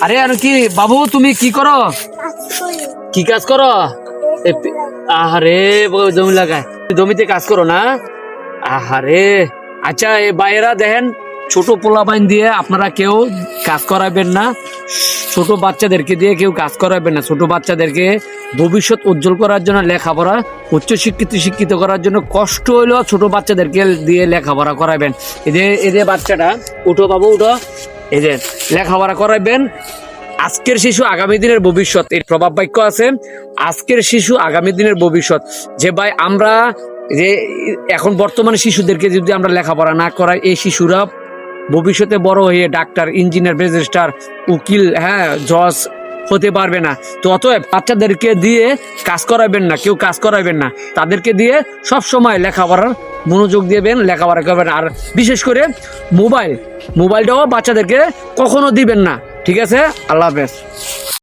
আরে আর কি বাবু, তুমি কি করো? কি কাজ করো? আহারে জমি লাগায়, জমিতে কাজ করো না? আহারে আচ্ছা, এই বাইরা দেখেন, ছোট পোলাপাইন দিয়ে আপনারা কেউ কাজ করাবেন না। ছোট বাচ্চাদেরকে দিয়ে কেউ কাজ করাবেন না। ছোট বাচ্চাদেরকে ভবিষ্যৎ উজ্জ্বল করার জন্য লেখাপড়া, উচ্চ শিক্ষিত করার জন্য কষ্ট হইলেও ছোট বাচ্চাদেরকে দিয়ে লেখাপড়া করাবেন। এদের বাচ্চাটা, উঠো বাবু উঠো, এদের লেখাপড়া করাবেন। আজকের শিশু আগামী দিনের ভবিষ্যৎ, এর প্রভাব বাক্য আছে, আজকের শিশু আগামী দিনের ভবিষ্যৎ। যে ভাই আমরা যে এখন বর্তমানে শিশুদেরকে যদি আমরা লেখাপড়া না করাই, এই শিশুরা ভবিষ্যতে বড় হয়ে ডাক্তার, ইঞ্জিনিয়ার, ব্যারিস্টার, উকিল, জজ হতে পারবে না। তো অতএব বাচ্চাদেরকে দিয়ে কাজ করাবেন না, কেউ কাজ করাবেন না। তাদেরকে দিয়ে সব সময় লেখাপড়ার মনোযোগ দিবেন, লেখাপড়া করবেন। আর বিশেষ করে মোবাইলটাও বাচ্চাদেরকে কখনো দিবেন না। ঠিক আছে, আল্লাহ হাফেজ।